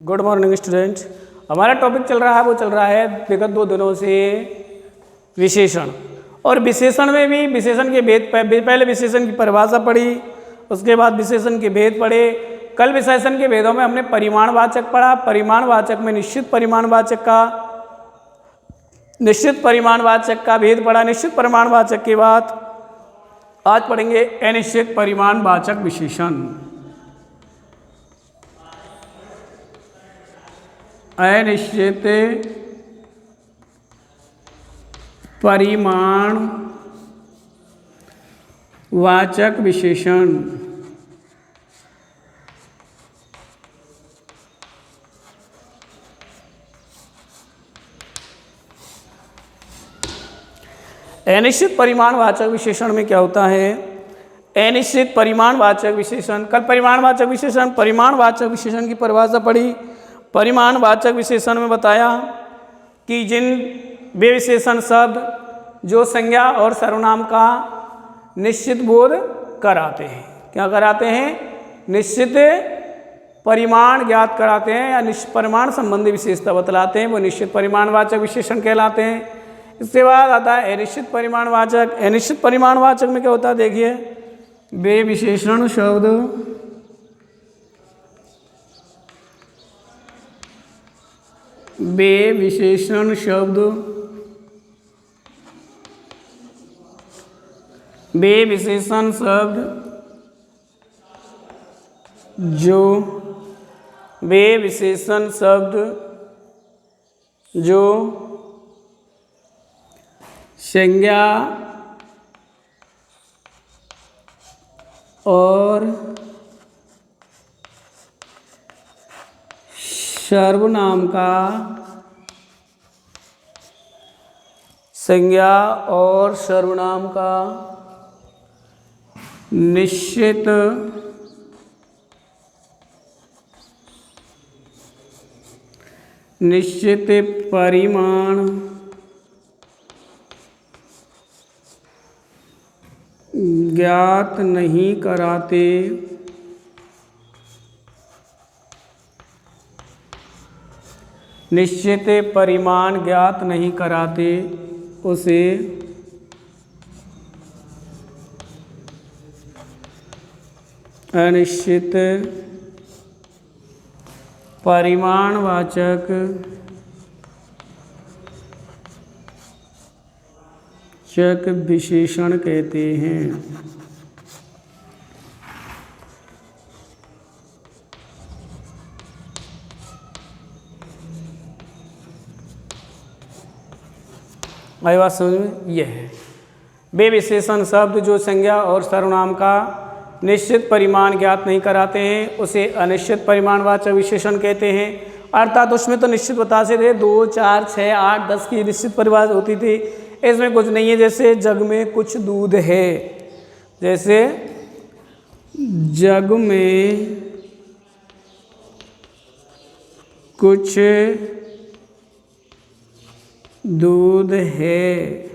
Good morning student. हमारा topic चल रहा है विगत 2 दिनों से विशेषण। और विशेषण में भी विशेषण के भेद, पहले विशेषण की परिभाषा पढ़ी, उसके बाद विशेषण के भेद पढ़े। कल विशेषण के भेदों में हमने परिमाणवाचक पढ़ा। परिमाणवाचक में निश्चित परिमाणवाचक का भेद पढ़ा। निश्चित परिमाणवाचक के बाद आज पढ़ेंगे अनिश्चित परिमाणवाचक विशेषण। अनिश्चित परिमाणवाचक विशेषण। अनिश्चित परिमाणवाचक विशेषण में क्या होता है? अनिश्चित परिमाणवाचक विशेषण, कल परिमाणवाचक विशेषण की परिभाषा पढ़ी। परिमाणवाचक विशेषण में बताया कि जिन वे विशेषण शब्द जो संज्ञा और सर्वनाम का निश्चित बोध कराते हैं, क्या कराते हैं? निश्चित परिमाण ज्ञात कराते हैं या निश्चित परिमाण संबंधी विशेषता बतलाते हैं, वो निश्चित परिमाणवाचक विशेषण कहलाते हैं। इसके बाद आता है अनिश्चित परिमाणवाचक। अनिश्चित परिमाणवाचक में क्या होता है? देखिए, वे विशेषण शब्द जो संज्ञा और सर्वनाम का निश्चित परिमाण ज्ञात नहीं कराते, निश्चित परिमाण ज्ञात नहीं कराते उसे अनिश्चित परिमाणवाचक विशेषण कहते हैं। आई बात समझ में? यह है वे विशेषण शब्द जो संज्ञा और सर्वनाम का निश्चित परिमाण ज्ञात नहीं कराते हैं, उसे अनिश्चित परिमाणवाचक विशेषण कहते हैं। अर्थात उसमें तो निश्चित बताते थे 2, 4, 6, 8, 10 की निश्चित परिभाषा होती थी। इसमें कुछ नहीं है। जैसे जग में कुछ दूध है, जैसे जग में कुछ दूध है,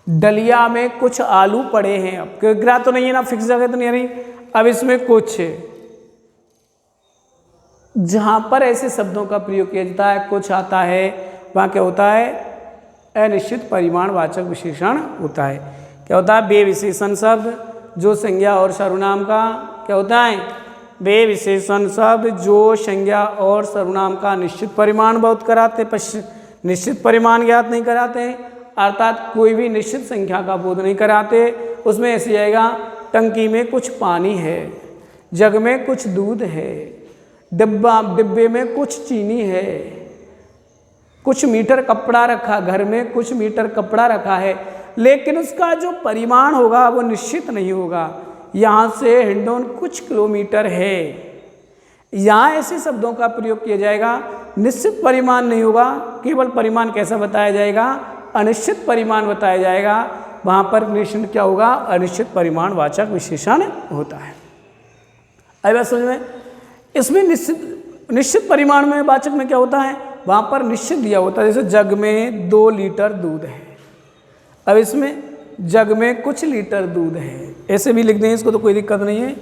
डलिया में कुछ आलू पड़े हैं। अब गिरा तो नहीं है ना, फिक्स जगह तो नहीं रही। अब इसमें कुछ है, जहां पर ऐसे शब्दों का प्रयोग किया जाता है, कुछ आता है, वहां क्या होता है? अनिश्चित परिमाणवाचक विशेषण होता है। क्या होता है? वे विशेषण शब्द जो संज्ञा और सर्वनाम का क्या होता है? वे विशेषण शब्द जो संज्ञा और सर्वनाम का निश्चित परिमाण बोध कराते, निश्चित परिमाण ज्ञात नहीं कराते, अर्थात कोई भी निश्चित संख्या का बोध नहीं कराते। उसमें ऐसे आएगा, टंकी में कुछ पानी है, जग में कुछ दूध है, डिब्बे में कुछ चीनी है, कुछ मीटर कपड़ा रखा, घर में कुछ मीटर कपड़ा रखा है, लेकिन उसका जो परिमाण होगा वो निश्चित नहीं होगा। यहाँ से हिंडौन कुछ किलोमीटर है। यहाँ ऐसे शब्दों का प्रयोग किया जाएगा, निश्चित परिमाण नहीं होगा, केवल परिमाण कैसा बताया जाएगा? अनिश्चित परिमाण बताया जाएगा। वहाँ पर निश्चित क्या होगा? अनिश्चित परिमाणवाचक विशेषण होता है। आई बात समझ में? इसमें निश्चित परिमाण में वाचक में क्या होता है? वहाँ पर निश्चित दिया होता है। जैसे जग में 2 लीटर दूध है, अब इसमें जग में कुछ लीटर दूध है, ऐसे भी लिख दें, इसको तो कोई दिक्कत नहीं है।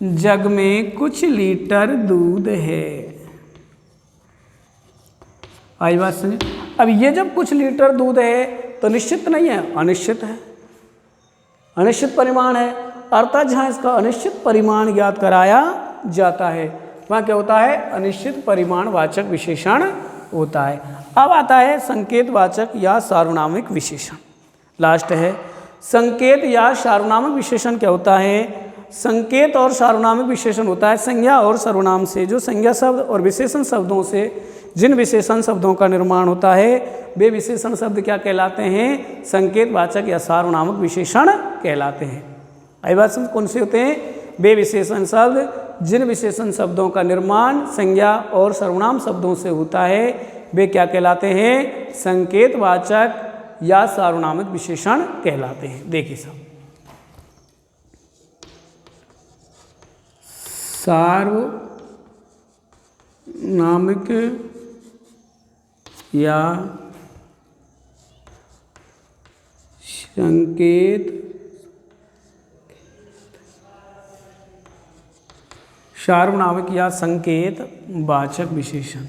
जग में कुछ लीटर दूध है। आई बात समझ। अब ये जब कुछ लीटर दूध है तो निश्चित नहीं है, अनिश्चित है, अनिश्चित परिमाण है, अर्थात जहाँ इसका अनिश्चित परिमाण ज्ञात कराया जाता है वहाँ क्या होता है, अनिश्चित परिमाण वाचक विशेषण होता है। अब आता है संकेत वाचक या सार्वनामिक विशेषण, लास्ट है। संकेत या सार्वनामिक विशेषण क्या होता है? संकेत और सार्वनामिक विशेषण होता है संज्ञा और सर्वनाम से, जो संज्ञा शब्द और विशेषण शब्दों से जिन विशेषण शब्दों का निर्माण होता है वे विशेषण शब्द क्या कहलाते हैं? संकेत वाचक या सार्वनामिक विशेषण कहलाते हैं। आई बात समझ। कौन से होते हैं? वे विशेषण शब्द जिन विशेषण शब्दों का निर्माण संज्ञा और सर्वनाम शब्दों से होता है वे क्या कहलाते हैं? संकेत वाचक या सार्वनामिक विशेषण कहलाते हैं। देखिए सब, सार्वनामिक या संकेत सार्वनामिक या संकेत वाचक विशेषण।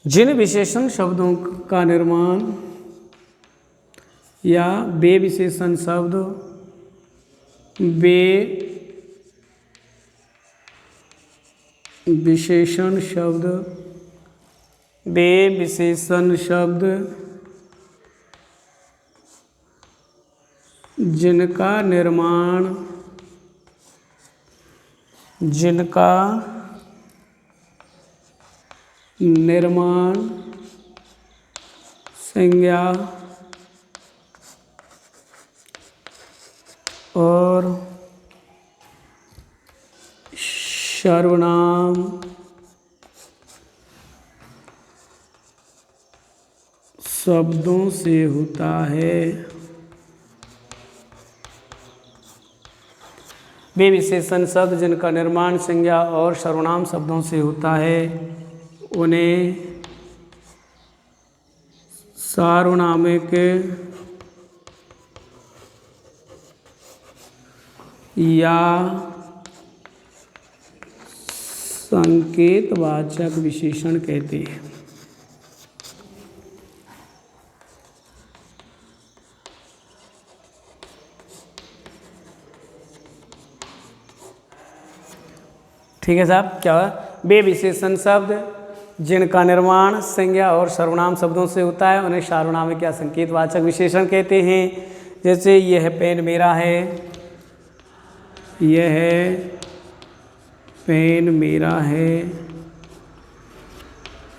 जिन विशेषण शब्दों का निर्माण या वे विशेषण शब्द वे विशेषण शब्द वे विशेषण शब्द जिनका निर्माण संज्ञा और सर्वनाम शब्दों से होता है वे विशेषण शब्द जिनका निर्माण संज्ञा और सर्वनाम शब्दों से होता है उन्हें सार्वनामिक या संकेतवाचक विशेषण कहते हैं। ठीक है साहब, क्या हुआ? वे विशेषण शब्द जिनका निर्माण संज्ञा और सर्वनाम शब्दों से होता है उन्हें सार्वनामिक या संकेतवाचक विशेषण कहते हैं। जैसे यह पेन मेरा है, यह पेन मेरा है,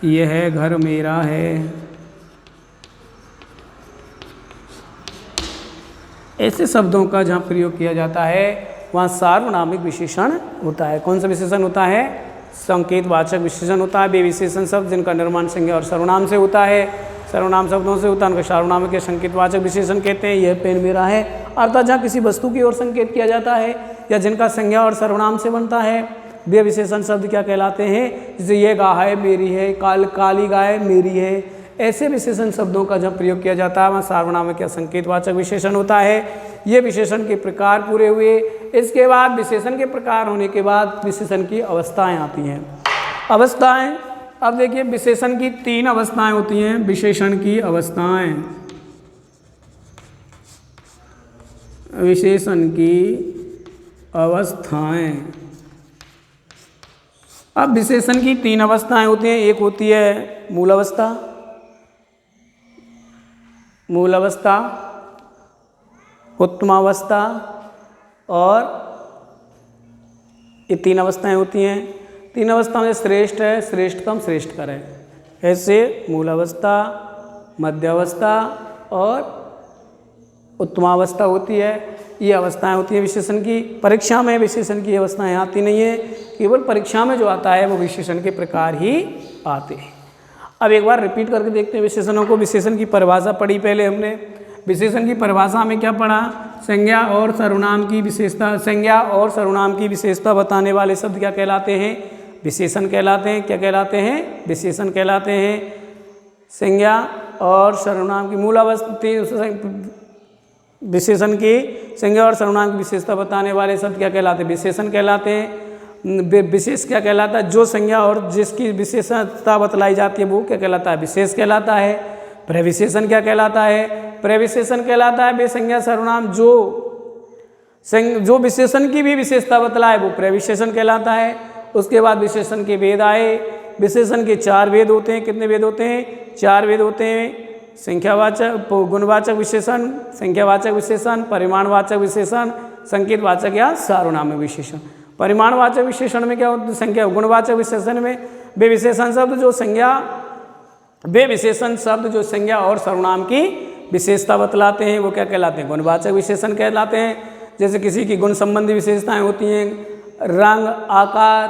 यह घर मेरा है। ऐसे शब्दों का जहाँ प्रयोग किया जाता है वहाँ सार्वनामिक विशेषण होता है। कौन सा विशेषण होता है? संकेतवाचक विशेषण होता है। वे विशेषण शब्द जिनका निर्माण संज्ञा और सर्वनाम से होता है, सर्वनाम शब्दों से होता है, उनको सार्वनामिक या संकेतवाचक विशेषण कहते हैं। यह पेन मेरा है, अर्थात जहाँ किसी वस्तु की ओर संकेत किया जाता है या जिनका संज्ञा और सर्वनाम से बनता है वे विशेषण शब्द क्या कहलाते हैं? जैसे ये गाय मेरी है, काली गाय मेरी है। ऐसे विशेषण शब्दों का जब प्रयोग किया जाता है वहाँ सार्वनामिक या संकेतवाचक विशेषण होता है। ये विशेषण के प्रकार पूरे हुए। इसके बाद विशेषण के प्रकार होने के बाद विशेषण की अवस्थाएं आती हैं। अवस्थाएं, अब देखिए विशेषण की 3 अवस्थाएं होती हैं। विशेषण की अवस्थाएं, विशेषण की अवस्थाएं। अब विशेषण की 3 अवस्थाएं होती हैं। एक होती है मूल अवस्था, उत्तमावस्था और ये 3 अवस्थाएं होती हैं। 3 अवस्था में श्रेष्ठ है, श्रेष्ठ कम, श्रेष्ठ कर है। ऐसे मूल अवस्था, मध्यावस्था और उत्तमावस्था होती है। ये अवस्थाएं होती हैं विशेषण की। परीक्षा में विशेषण की अवस्थाएं आती नहीं है, केवल परीक्षा में जो आता है वो विशेषण के प्रकार ही आते हैं। अब एक बार रिपीट करके देखते हैं विशेषणों को। विशेषण की परिभाषा पढ़ी पहले हमने। विशेषण की परिभाषा में क्या पढ़ा? संज्ञा और सर्वनाम की विशेषता, संज्ञा और सर्वनाम की विशेषता बताने वाले शब्द क्या कहलाते हैं? विशेषण कहलाते हैं। क्या कहलाते हैं? विशेषण कहलाते हैं। संज्ञा और सर्वनाम की मूल अवस्था, विशेषण की संज्ञा और सर्वनाम की विशेषता बताने वाले शब्द क्या कहलाते हैं? विशेषण कहलाते हैं। विशेष क्या कहलाता है? जो संज्ञा और जिसकी विशेषता बतलाई जाती है वो क्या कहलाता है? विशेष कहलाता है। प्रविशेषण क्या कहलाता है? प्रविशेषण कहलाता है वे संज्ञा सर्वनाम जो विशेषण की भी विशेषता बतलाए वो प्रविशेषण कहलाता है। उसके बाद विशेषण के भेद आए। विशेषण के 4 भेद होते हैं। कितने भेद होते हैं? 4 भेद होते हैं। संख्यावाचक, गुणवाचक विशेषण, संख्यावाचक विशेषण, परिमाणवाचक विशेषण, संकेतवाचक या सार्वनामिक विशेषण। परिमाणवाचक विशेषण में क्या होता है? संख्या। गुणवाचक विशेषण में वे विशेषण शब्द जो संज्ञा और सर्वनाम की विशेषता बतलाते हैं वो क्या कहलाते हैं? गुणवाचक विशेषण कहलाते हैं। जैसे किसी की गुण संबंधी विशेषताएं होती हैं, रंग, आकार,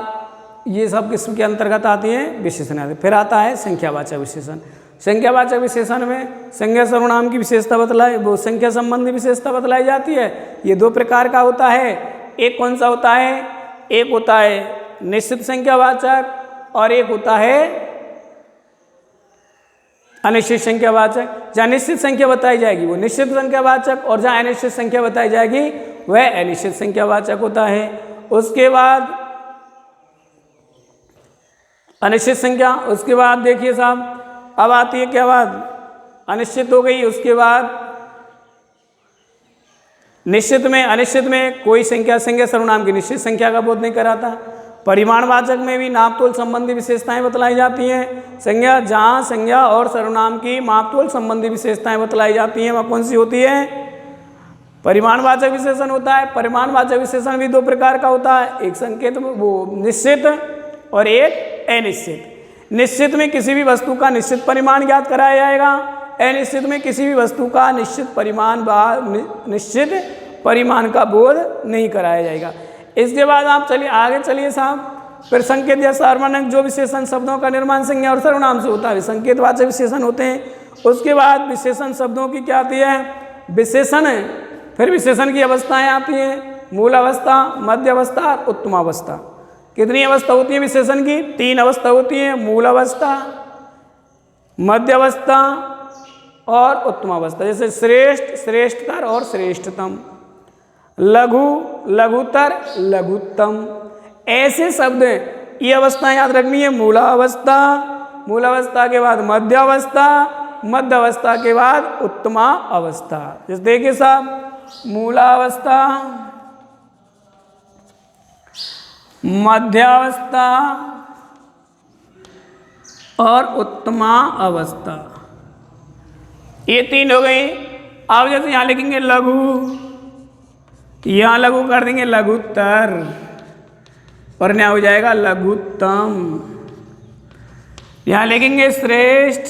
ये सब किस्म के अंतर्गत आती हैं विशेषण आते हैं। फिर आता है संख्यावाचक विशेषण। संख्यावाचक विशेषण में संज्ञा सर्वनाम की विशेषता बतलाई, वो संख्या संबंधी विशेषता बतलाई जाती है। ये 2 प्रकार का होता है। एक कौन सा होता है? एक होता है निश्चित संख्यावाचक और एक होता है अनिश्चित संख्यावाचक। जहाँ निश्चित संख्या बताई जाएगी वो निश्चित संख्यावाचक और जहाँ अनिश्चित संख्या बताई जाएगी वह अनिश्चित संख्यावाचक होता है। उसके बाद अनिश्चित संख्या, उसके बाद देखिए साहब अब आती है क्या बात? अनिश्चित हो गई। उसके बाद निश्चित में, अनिश्चित में कोई संख्या सर्वनाम की निश्चित संख्या का बोध नहीं कराता। परिमाणवाचक में भी नापतोल संबंधी विशेषताएं बतलाई जाती हैं। संज्ञा, जहाँ संज्ञा और सर्वनाम की मापतोल संबंधी विशेषताएं बतलाई जाती हैं वह कौन सी होती है? परिमाणवाचक विशेषण होता है। परिमाणवाचक विशेषण भी 2 प्रकार का होता है। एक संकेत वो निश्चित और एक अनिश्चित। निश्चित में किसी भी वस्तु का निश्चित परिमाण ज्ञात कराया जाएगा। अनिश्चित में किसी भी वस्तु का निश्चित परिमाण का बोध नहीं कराया जाएगा। इसके बाद आप चलिए आगे चलिए साहब। फिर संकेत या सार्वनामिक जो विशेषण शब्दों का निर्माण संज्ञा और सर्वनाम से होता है संकेतवाचक विशेषण होते हैं। उसके बाद विशेषण शब्दों की क्या आती है? विशेषण है। फिर विशेषण की अवस्थाएं आती हैं, मूल अवस्था, मध्य अवस्था और उत्तम अवस्था। कितनी अवस्था होती है विशेषण की? 3 अवस्था होती है। मूल अवस्था, मध्य अवस्था और उत्तम अवस्था। जैसे श्रेष्ठ, श्रेष्ठतर और श्रेष्ठतम, लघु, लघुतर, लघुत्तम, ऐसे शब्द हैं। ये अवस्थाएं याद रखनी है। मूलावस्था, मूलावस्था के बाद मध्य अवस्था, मध्य अवस्था के बाद उत्तमा अवस्था। जैसे देखिए साहब, मूलावस्था, मध्यावस्था और उत्तमा अवस्था, ये 3 हो गई। अब जैसे यहाँ लिखेंगे लघु, यहाँ लघु कर देंगे लघुत्तर और यहाँ हो जाएगा लघुत्तम। यहाँ लिखेंगे श्रेष्ठ,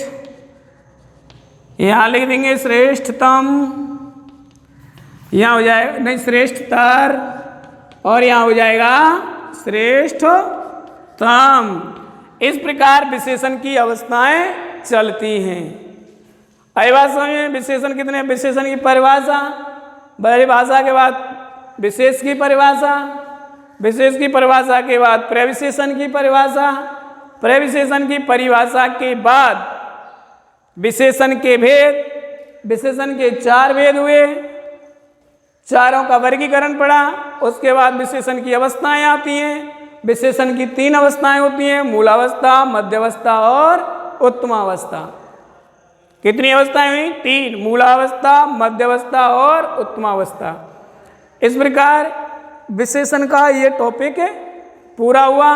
यहाँ लिख देंगे श्रेष्ठतम, यहाँ हो जाएगा नहीं श्रेष्ठतर और यहाँ हो जाएगा श्रेष्ठतम। इस प्रकार विशेषण की अवस्थाएं चलती हैं। आई बात समझ में? विशेषण कितने? विशेषण की परिभाषा, परिभाषा के बाद विशेष की परिभाषा, विशेष की परिभाषा के बाद प्रविशेषण की परिभाषा, प्रविशेषण की परिभाषा के बाद विशेषण के भेद, विशेषण के 4 भेद हुए, चारों का वर्गीकरण पड़ा। उसके बाद विशेषण की अवस्थाएं आती हैं। विशेषण की 3 अवस्थाएं होती हैं, मूलावस्था, मध्यावस्था और उत्तमावस्था। कितनी अवस्थाएं हुई? 3, मूलावस्था, मध्यावस्था और उत्तमावस्था। इस प्रकार विशेषण का ये टॉपिक पूरा हुआ।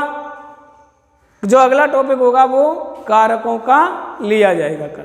जो अगला टॉपिक होगा वो कारकों का लिया जाएगा कल।